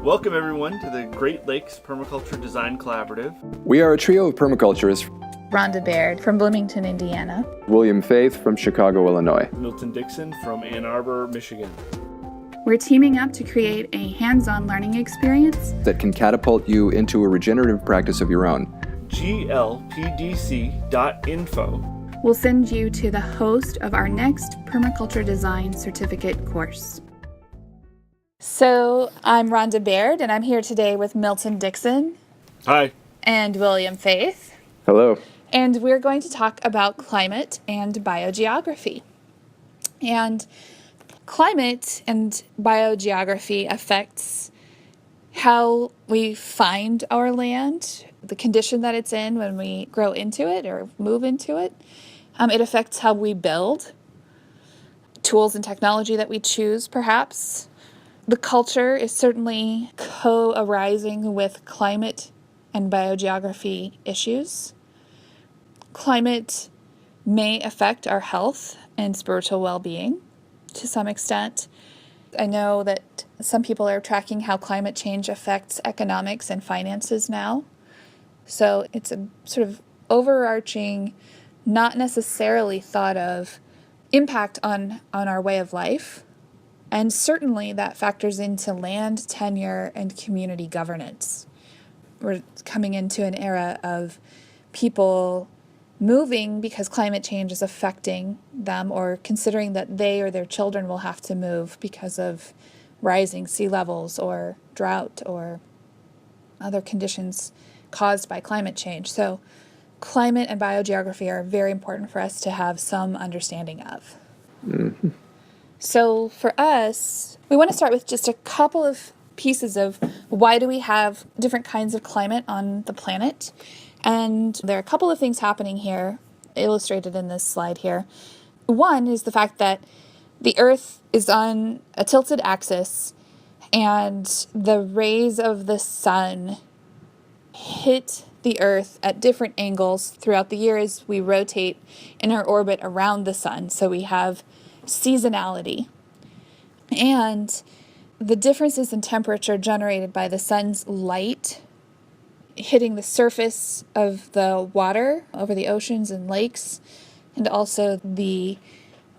Welcome everyone to the Great Lakes Permaculture Design Collaborative. We are a trio of permaculturists. Rhonda Baird from Bloomington, Indiana. William Faith from Chicago, Illinois. Milton Dixon from Ann Arbor, Michigan. We're teaming up to create a hands-on learning experience that can catapult you into a regenerative practice of your own. glpdc.info. We'll send you to the host of our next Permaculture Design Certificate course. So I'm Rhonda Baird, and I'm here today with Milton Dixon. Hi. And William Faith. Hello. And we're going to talk about climate and biogeography. And climate and biogeography affects how we find our land, the condition that it's in when we grow into it or move into it. It affects how we build, tools and technology that we choose, perhaps. The culture is certainly co-arising with climate and biogeography issues. Climate may affect our health and spiritual well-being to some extent. I know that some people are tracking how climate change affects economics and finances now. So it's a sort of overarching, not necessarily thought of impact on our way of life. And certainly that factors into land tenure and community governance. We're coming into an era of people moving because climate change is affecting them, or considering that they or their children will have to move because of rising sea levels or drought or other conditions caused by climate change. So climate and biogeography are very important for us to have some understanding of. Mm-hmm. So for us, we want to start with just a couple of pieces of why do we have different kinds of climate on the planet. And there are a couple of things happening here, illustrated in this slide here. One is the fact that the Earth is on a tilted axis, and the rays of the sun hit the Earth at different angles throughout the year as we rotate in our orbit around the sun. So we have seasonality. And the differences in temperature generated by the sun's light hitting the surface of the water over the oceans and lakes, and also the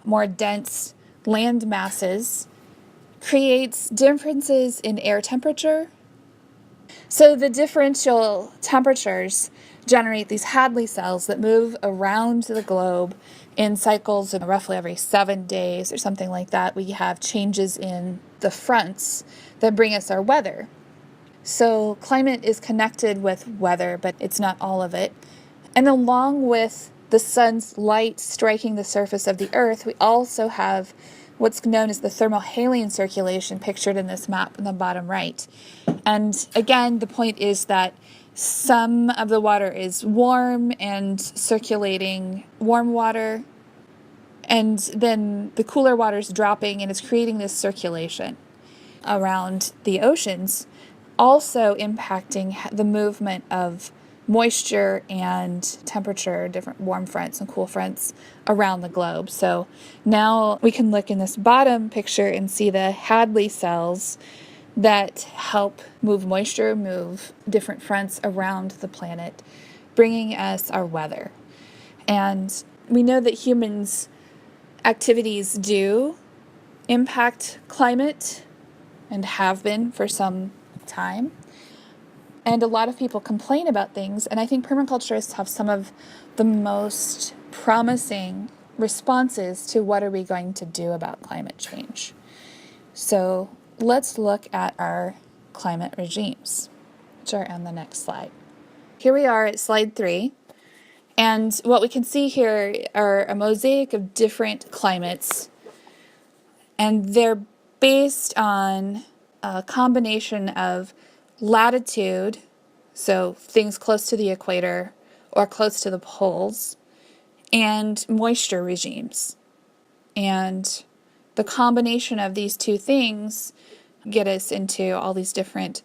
more dense land masses, creates differences in air temperature. So the differential temperatures generate these Hadley cells that move around the globe in cycles of roughly every 7 days or something like that. We have changes in the fronts that bring us our weather. So climate is connected with weather, but it's not all of it. And along with the sun's light striking the surface of the Earth, we also have what's known as the Thermohaline Circulation pictured in this map in the bottom right. And again, the point is that some of the water is warm and circulating warm water, and then the cooler water is dropping and it's creating this circulation around the oceans, also impacting the movement of moisture and temperature, different warm fronts and cool fronts around the globe. So now we can look in this bottom picture and see the Hadley cells that help move moisture, move different fronts around the planet, bringing us our weather. And we know that humans' activities do impact climate and have been for some time. And a lot of people complain about things, and I think permaculturists have some of the most promising responses to what are we going to do about climate change. So let's look at our climate regimes, which are on the next slide. Here we are at slide 3, and what we can see here are a mosaic of different climates, and they're based on a combination of latitude, so things close to the equator or close to the poles, and moisture regimes. And the combination of these two things get us into all these different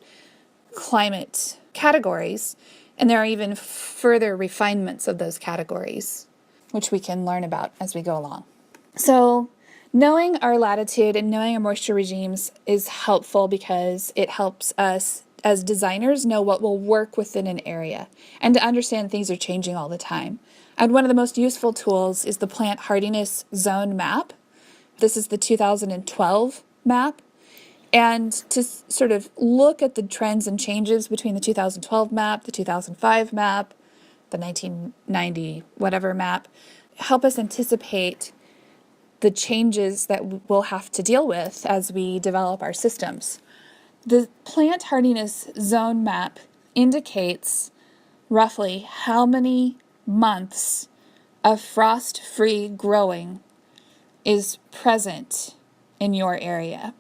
climate categories, and there are even further refinements of those categories, which we can learn about as we go along. So Knowing our latitude and knowing our moisture regimes is helpful because it helps us as designers know what will work within an area and to understand things are changing all the time. And one of the most useful tools is the Plant Hardiness Zone Map. This is the 2012 map. And to sort of look at the trends and changes between the 2012 map, the 2005 map, the 1990 whatever map, help us anticipate the changes that we'll have to deal with as we develop our systems. The plant hardiness zone map indicates roughly how many months of frost-free growing is present in your area.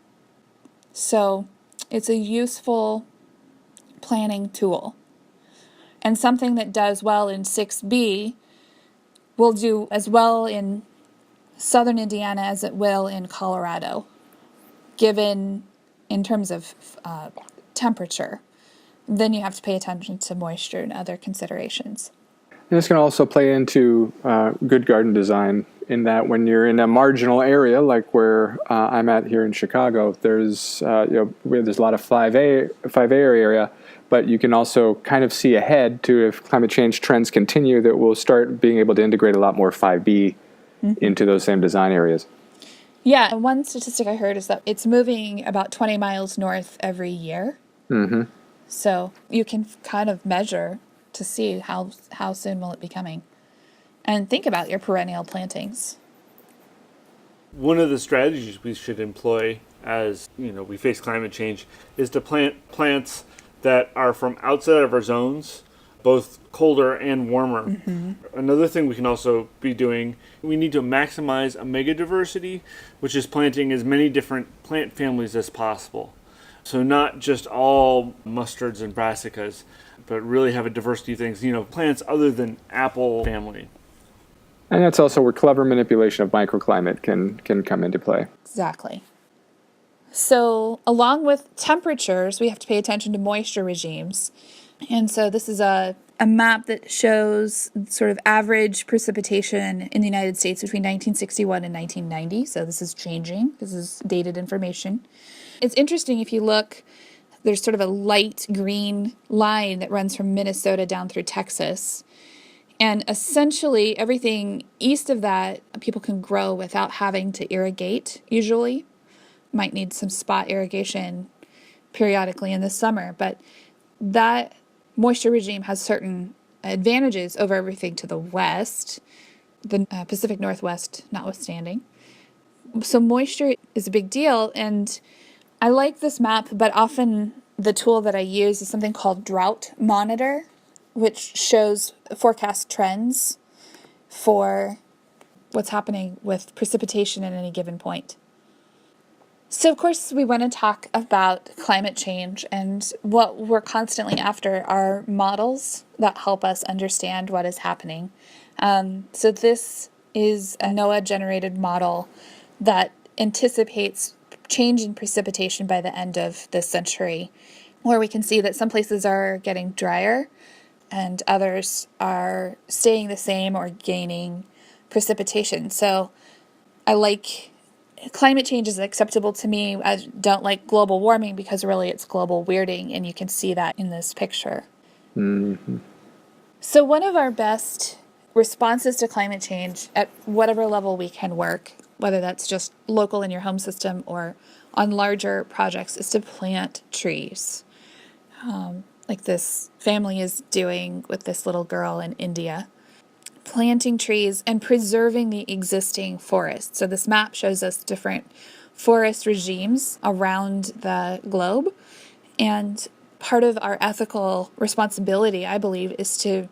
So it's a useful planning tool. And something that does well in 6B will do as well in southern Indiana as it will in Colorado, given in terms of temperature. Then you have to pay attention to moisture and other considerations. And this can also play into good garden design in that when you're in a marginal area like where I'm at here in Chicago, there's there's a lot of 5A area, but you can also kind of see ahead to if climate change trends continue that we'll start being able to integrate a lot more 5B into those same design areas. Yeah, one statistic I heard is that it's moving about 20 miles north every year. Mm-hmm. So you can kind of measure to see how soon will it be coming. And think about your perennial plantings. One of the strategies we should employ as we face climate change is to plant plants that are from outside of our zones, both colder and warmer. Mm-hmm. Another thing we can also be doing, we need to maximize omega diversity, which is planting as many different plant families as possible. So not just all mustards and brassicas, but really have a diversity of things, plants other than apple family. And that's also where clever manipulation of microclimate can come into play. Exactly. So along with temperatures, we have to pay attention to moisture regimes. And so this is a map that shows sort of average precipitation in the United States between 1961 and 1990. So this is changing. This is dated information. It's interesting if you look, there's sort of a light green line that runs from Minnesota down through Texas. And essentially everything east of that, people can grow without having to irrigate usually. Might need some spot irrigation periodically in the summer, but that moisture regime has certain advantages over everything to the west, the Pacific Northwest notwithstanding. So moisture is a big deal, and I like this map, but often the tool that I use is something called Drought Monitor, which shows forecast trends for what's happening with precipitation at any given point. So, of course, we want to talk about climate change, and what we're constantly after are models that help us understand what is happening. So this is a NOAA-generated model that anticipates change in precipitation by the end of this century, where we can see that some places are getting drier and others are staying the same or gaining precipitation. So I like climate change is acceptable to me. I don't like global warming because really it's global weirding, and you can see that in this picture. Mm-hmm. So one of our best responses to climate change at whatever level we can work, whether that's just local in your home system or on larger projects, is to plant trees. Like this family is doing with this little girl in India. Planting trees and preserving the existing forest. So this map shows us different forest regimes around the globe. And part of our ethical responsibility, I believe, is to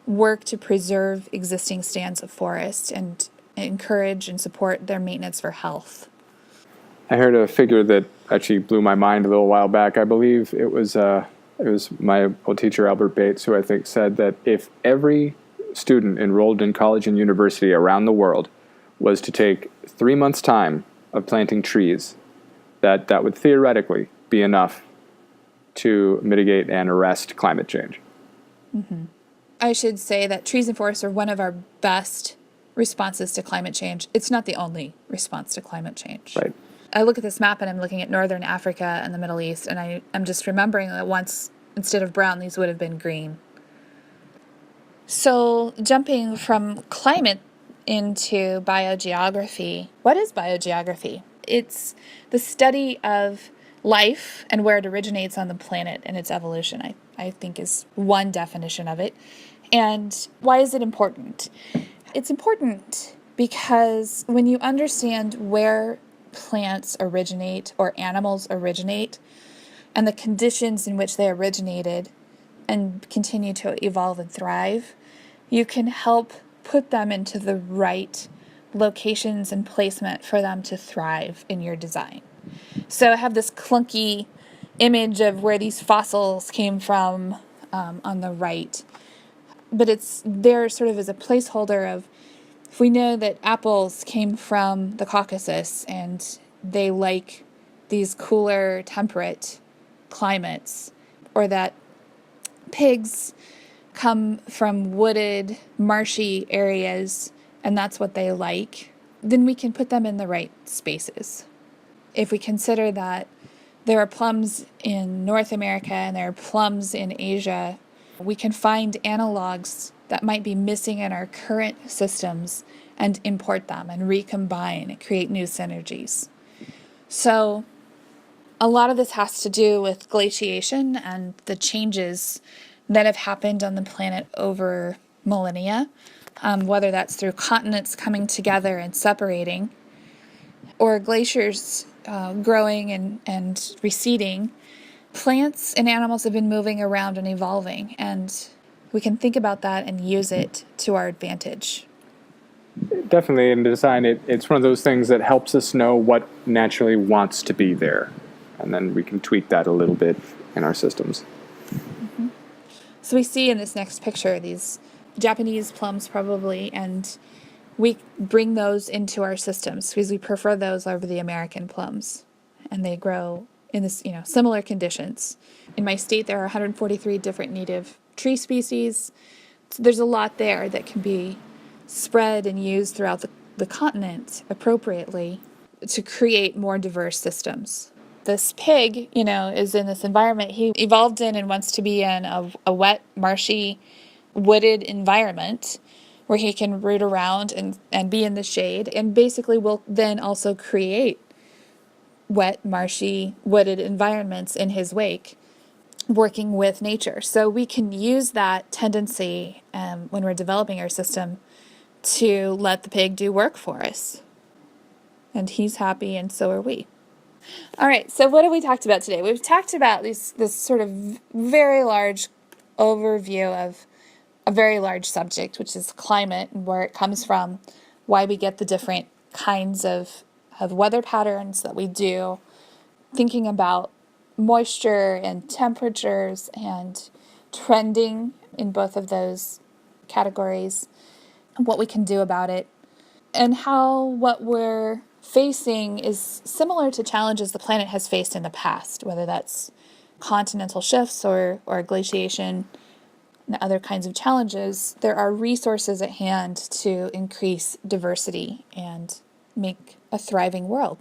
work to preserve existing stands of forest and encourage and support their maintenance for health. I heard a figure that actually blew my mind a little while back. I believe it was my old teacher, Albert Bates, who I think said that if every student enrolled in college and university around the world was to take 3 months' time of planting trees, that would theoretically be enough to mitigate and arrest climate change. Mm-hmm. I should say that trees and forests are one of our best responses to climate change. It's not the only response to climate change. Right. I look at this map and I'm looking at northern Africa and the Middle East, and I'm just remembering that once, instead of brown, these would have been green. So jumping from climate into biogeography, what is biogeography? It's the study of life and where it originates on the planet and its evolution, I think is one definition of it. And why is it important? It's important because when you understand where plants originate or animals originate and the conditions in which they originated and continue to evolve and thrive, you can help put them into the right locations and placement for them to thrive in your design. So I have this clunky image of where these fossils came from on the right, but it's there sort of as a placeholder of, if we know that apples came from the Caucasus and they like these cooler, temperate climates, or that pigs come from wooded, marshy areas and that's what they like, then we can put them in the right spaces. If we consider that there are plums in North America and there are plums in Asia, we can find analogs that might be missing in our current systems and import them and recombine and create new synergies. So a lot of this has to do with glaciation and the changes that have happened on the planet over millennia, whether that's through continents coming together and separating, or glaciers growing and receding. Plants and animals have been moving around and evolving, and we can think about that and use it to our advantage. Definitely in design, it's one of those things that helps us know what naturally wants to be there. And then we can tweak that a little bit in our systems. Mm-hmm. So we see in this next picture these Japanese plums probably, and we bring those into our systems because we prefer those over the American plums. And they grow in this, similar conditions. In my state, there are 143 different native tree species. So there's a lot there that can be spread and used throughout the continent appropriately to create more diverse systems. This pig, is in this environment he evolved in and wants to be in a wet, marshy, wooded environment where he can root around and be in the shade, and basically will then also create wet, marshy, wooded environments in his wake, working with nature. So we can use that tendency when we're developing our system to let the pig do work for us. And he's happy, and so are we. All right, so what have we talked about today? We've talked about this sort of very large overview of a very large subject, which is climate and where it comes from, why we get the different kinds of weather patterns that we do, thinking about moisture and temperatures and trending in both of those categories, what we can do about it, and how what we're facing is similar to challenges the planet has faced in the past, whether that's continental shifts or glaciation and other kinds of challenges. There are resources at hand to increase diversity and make a thriving world.